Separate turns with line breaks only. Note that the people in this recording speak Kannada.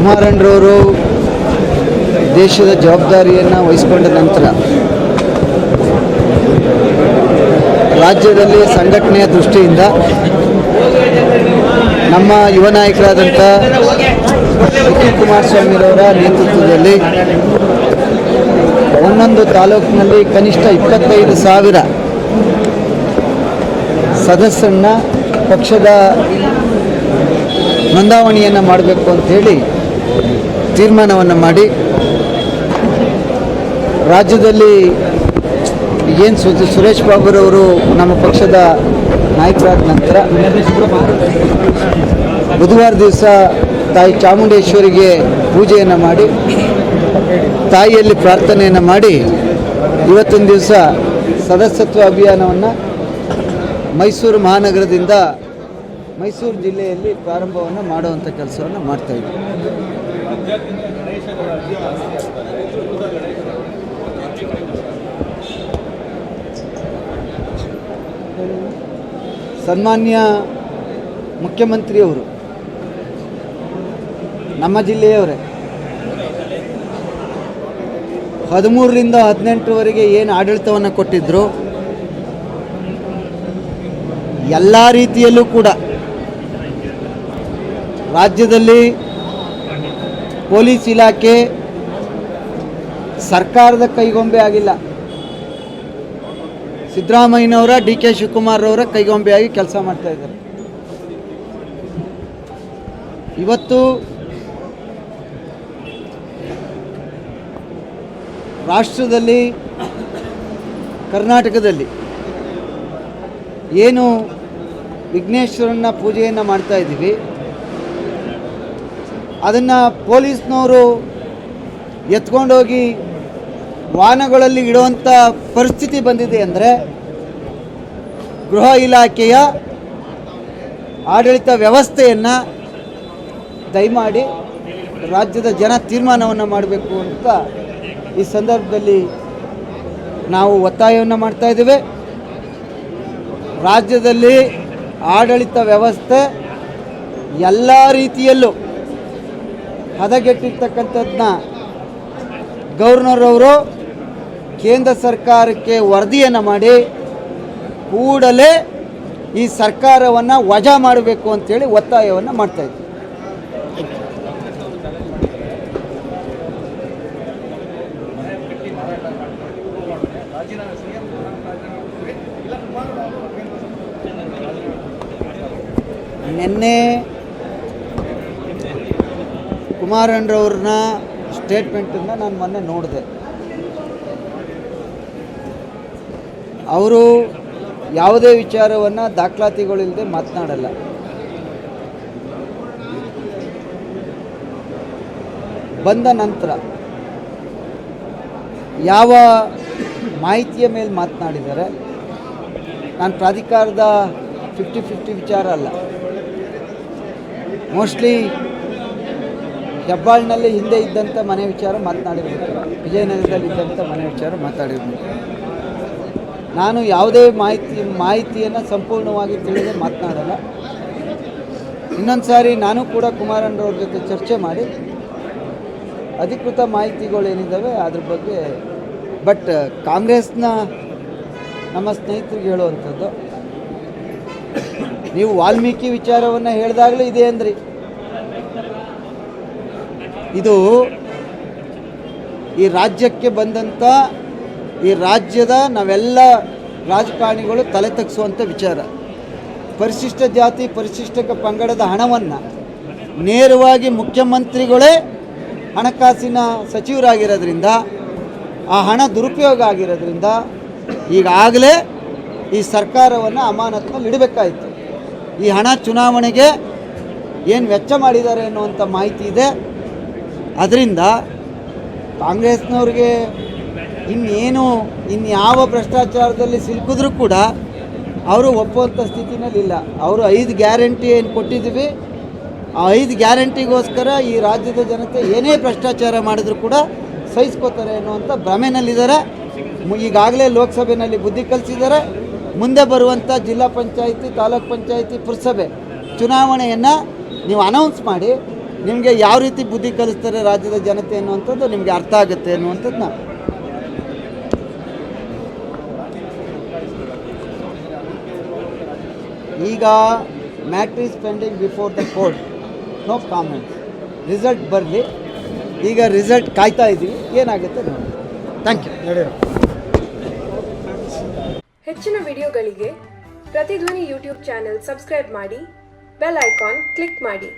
ಕುಮಾರಣ್ಣರವರು ದೇಶದ ಜವಾಬ್ದಾರಿಯನ್ನು ವಹಿಸಿಕೊಂಡ ನಂತರ ರಾಜ್ಯದಲ್ಲಿ ಸಂಘಟನೆಯ ದೃಷ್ಟಿಯಿಂದ ನಮ್ಮ ಯುವ ನಾಯಕರಾದಂಥ ನಿಖಿಲ್ ಕುಮಾರಸ್ವಾಮಿರವರ ನೇತೃತ್ವದಲ್ಲಿ ಒಂದೊಂದು ತಾಲೂಕಿನಲ್ಲಿ ಕನಿಷ್ಠ 25,000 ಸದಸ್ಯರನ್ನ ಪಕ್ಷದ ನೋಂದಾವಣಿಯನ್ನು ಮಾಡಬೇಕು ಅಂಥೇಳಿ ತೀರ್ಮಾನವನ್ನು ಮಾಡಿ ರಾಜ್ಯದಲ್ಲಿ ಏನು ಸುರೇಶ್ ಬಾಬುರವರು ನಮ್ಮ ಪಕ್ಷದ ನಾಯಕರಾದ ನಂತರ ಬುಧವಾರ ದಿವಸ ತಾಯಿ ಚಾಮುಂಡೇಶ್ವರಿಗೆ ಪೂಜೆಯನ್ನು ಮಾಡಿ ತಾಯಿಯಲ್ಲಿ ಪ್ರಾರ್ಥನೆಯನ್ನು ಮಾಡಿ ಇವತ್ತೊಂದು ದಿವಸ ಸದಸ್ಯತ್ವ ಅಭಿಯಾನವನ್ನು ಮೈಸೂರು ಮಹಾನಗರದಿಂದ ಮೈಸೂರು ಜಿಲ್ಲೆಯಲ್ಲಿ ಪ್ರಾರಂಭವನ್ನು ಮಾಡುವಂಥ ಕೆಲಸವನ್ನು ಮಾಡ್ತಾಯಿದ್ವಿ. ಸನ್ಮಾನ್ಯ ಮುಖ್ಯಮಂತ್ರಿಯವರು ನಮ್ಮ ಜಿಲ್ಲೆಯವರೇ 13ರಿಂದ 18ರವರೆಗೆ ಏನು ಆಡಳಿತವನ್ನು ಕೊಟ್ಟಿದ್ದರು ಎಲ್ಲ ರೀತಿಯಲ್ಲೂ ಕೂಡ ರಾಜ್ಯದಲ್ಲಿ ಪೊಲೀಸ್ ಇಲಾಖೆ ಸರ್ಕಾರದ ಕೈಗೊಂಬೆ ಆಗಿಲ್ಲ. ಸಿದ್ದರಾಮಯ್ಯನವರ DK ಶಿವಕುಮಾರ್ ಅವರ ಕೈಗೊಂಬೆಯಾಗಿ ಕೆಲಸ ಮಾಡ್ತಾ ಇದ್ದಾರೆ. ಇವತ್ತು ರಾಷ್ಟ್ರದಲ್ಲಿ ಕರ್ನಾಟಕದಲ್ಲಿ ಏನು ವಿಘ್ನೇಶ್ವರನ ಪೂಜೆಯನ್ನು ಮಾಡ್ತಾ ಇದ್ದೀವಿ, ಅದನ್ನು ಪೊಲೀಸ್ನವರು ಎತ್ಕೊಂಡೋಗಿ ವಾಹನಗಳಲ್ಲಿ ಇಡುವಂಥ ಪರಿಸ್ಥಿತಿ ಬಂದಿದೆ ಅಂದರೆ ಗೃಹ ಇಲಾಖೆಯ ಆಡಳಿತ ವ್ಯವಸ್ಥೆಯನ್ನು ದಯಮಾಡಿ ರಾಜ್ಯದ ಜನ ತೀರ್ಮಾನವನ್ನು ಮಾಡಬೇಕು ಅಂತ ಈ ಸಂದರ್ಭದಲ್ಲಿ ನಾವು ಒತ್ತಾಯವನ್ನು ಮಾಡ್ತಾ ಇದ್ದೇವೆ. ರಾಜ್ಯದಲ್ಲಿ ಆಡಳಿತ ವ್ಯವಸ್ಥೆ ಎಲ್ಲ ರೀತಿಯಲ್ಲೂ ಹದಗೆಟ್ಟಿರ್ತಕ್ಕಂಥದ್ದನ್ನ ಗವರ್ನರ್ ಅವರು ಕೇಂದ್ರ ಸರ್ಕಾರಕ್ಕೆ ವರದಿಯನ್ನು ಮಾಡಿ ಕೂಡಲೇ ಈ ಸರ್ಕಾರವನ್ನು ವಜಾ ಮಾಡಬೇಕು ಅಂತೇಳಿ ಒತ್ತಾಯವನ್ನು ಮಾಡ್ತಾಯಿದ್ವಿ. ನಿನ್ನೆ ಕುಮಾರಣ್ಣರವ್ರನ್ನ ಸ್ಟೇಟ್ಮೆಂಟನ್ನು ನಾನು ಮೊನ್ನೆ ನೋಡಿದೆ. ಅವರು ಯಾವುದೇ ವಿಚಾರವನ್ನು ದಾಖಲಾತಿಗಳಿಲ್ಲದೆ ಮಾತನಾಡಲ್ಲ. ಬಂದ ನಂತರ ಯಾವ ಮಾಹಿತಿಯ ಮೇಲೆ ಮಾತನಾಡಿದ್ದಾರೆ, ನಾನು ಪ್ರಾಧಿಕಾರದ 50-50 ವಿಚಾರ ಅಲ್ಲ, ಮೋಸ್ಟ್ಲಿ ಹೆಬ್ಬಾಳ್ನಲ್ಲಿ ಹಿಂದೆ ಇದ್ದಂಥ ಮನೆ ವಿಚಾರ ಮಾತನಾಡಿರ್ಬೇಕು, ವಿಜಯನಗರದಲ್ಲಿ ಇದ್ದಂಥ ಮನೆ ವಿಚಾರ ಮಾತಾಡಿರ್ಬೇಕು. ನಾನು ಯಾವುದೇ ಮಾಹಿತಿಯನ್ನು ಸಂಪೂರ್ಣವಾಗಿ ತಿಳಿದೇ ಮಾತನಾಡಲ್ಲ. ಇನ್ನೊಂದು ಸಾರಿ ನಾನು ಕೂಡ ಕುಮಾರಣ್ಣವ್ರ ಜೊತೆ ಚರ್ಚೆ ಮಾಡಿ ಅಧಿಕೃತ ಮಾಹಿತಿಗಳೇನಿದ್ದಾವೆ ಅದ್ರ ಬಗ್ಗೆ, ಬಟ್ ಕಾಂಗ್ರೆಸ್ನ ನಮ್ಮ ಸ್ನೇಹಿತರಿಗೆ ಹೇಳುವಂಥದ್ದು, ನೀವು ವಾಲ್ಮೀಕಿ ವಿಚಾರವನ್ನು ಹೇಳಿದಾಗಲೂ ಇದೆ ಅಂದ್ರಿ. ಇದು ಈ ರಾಜ್ಯಕ್ಕೆ ಬಂದಂಥ ಈ ರಾಜ್ಯದ ನಾವೆಲ್ಲ ರಾಜಕಾರಣಿಗಳು ತಲೆ ತಗ್ಸುವಂಥ ವಿಚಾರ. ಪರಿಶಿಷ್ಟ ಜಾತಿ ಪರಿಶಿಷ್ಟ ಪಂಗಡದ ಹಣವನ್ನು ನೇರವಾಗಿ ಮುಖ್ಯಮಂತ್ರಿಗಳೇ ಹಣಕಾಸಿನ ಸಚಿವರಾಗಿರೋದ್ರಿಂದ ಆ ಹಣ ದುರುಪಯೋಗ ಆಗಿರೋದ್ರಿಂದ ಈಗಾಗಲೇ ಈ ಸರ್ಕಾರವನ್ನು ಅಮಾನತಿನಲ್ಲಿ ಇಡಬೇಕಾಯಿತು. ಈ ಹಣ ಚುನಾವಣೆಗೆ ಏನು ವೆಚ್ಚ ಮಾಡಿದ್ದಾರೆ ಅನ್ನುವಂಥ ಮಾಹಿತಿ ಇದೆ. ಅದರಿಂದ ಕಾಂಗ್ರೆಸ್ನವ್ರಿಗೆ ಇನ್ಯಾವ ಭ್ರಷ್ಟಾಚಾರದಲ್ಲಿ ಸಿಲುಕಿದ್ರೂ ಕೂಡ ಅವರು ಒಪ್ಪುವಂಥ ಸ್ಥಿತಿನಲ್ಲಿಲ್ಲ. ಅವರು 5 ಗ್ಯಾರಂಟಿ ಏನು ಕೊಟ್ಟಿದ್ದೀವಿ, ಆ 5 ಗ್ಯಾರಂಟಿಗೋಸ್ಕರ ಈ ರಾಜ್ಯದ ಜನತೆ ಏನೇ ಭ್ರಷ್ಟಾಚಾರ ಮಾಡಿದ್ರು ಕೂಡ ಸಹಿಸ್ಕೋತಾರೆ ಅನ್ನುವಂಥ ಭ್ರಮೆನಲ್ಲಿದ್ದಾರೆ. ಈಗಾಗಲೇ ಲೋಕಸಭೆಯಲ್ಲಿ ಬುದ್ಧಿ ಕಲಿಸಿದ್ದಾರೆ. ಮುಂದೆ ಬರುವಂಥ ಜಿಲ್ಲಾ ಪಂಚಾಯಿತಿ, ತಾಲೂಕ್ ಪಂಚಾಯಿತಿ, ಪುರಸಭೆ ಚುನಾವಣೆಯನ್ನು ನೀವು ಅನೌನ್ಸ್ ಮಾಡಿ ನಿಮಗೆ ಯಾವ ರೀತಿ ಬುದ್ಧಿ ಕಲಿಸ್ತಾರೆ ರಾಜ್ಯದ ಜನತೆ ಅನ್ನುವಂಥದ್ದು ನಿಮಗೆ ಅರ್ಥ ಆಗುತ್ತೆ ಅನ್ನುವಂಥದ್ದನ್ನ ಈಗ matter is pending before the court, no comments. Result ಬರಲಿ, ಈಗ ರಿಸಲ್ಟ್ ಕಾಯ್ತಾ ಇದ್ದೀವಿ, ಏನಾಗುತ್ತೆ ನೋಡಿ. Thank you.
ಹೆಚ್ಚಿನ ವಿಡಿಯೋಗಳಿಗೆ ಪ್ರತಿಧ್ವನಿ ಯೂಟ್ಯೂಬ್ ಚಾನೆಲ್ ಸಬ್ಸ್ಕ್ರೈಬ್ ಮಾಡಿ, ಬೆಲ್ ಐಕಾನ್ ಕ್ಲಿಕ್ ಮಾಡಿ.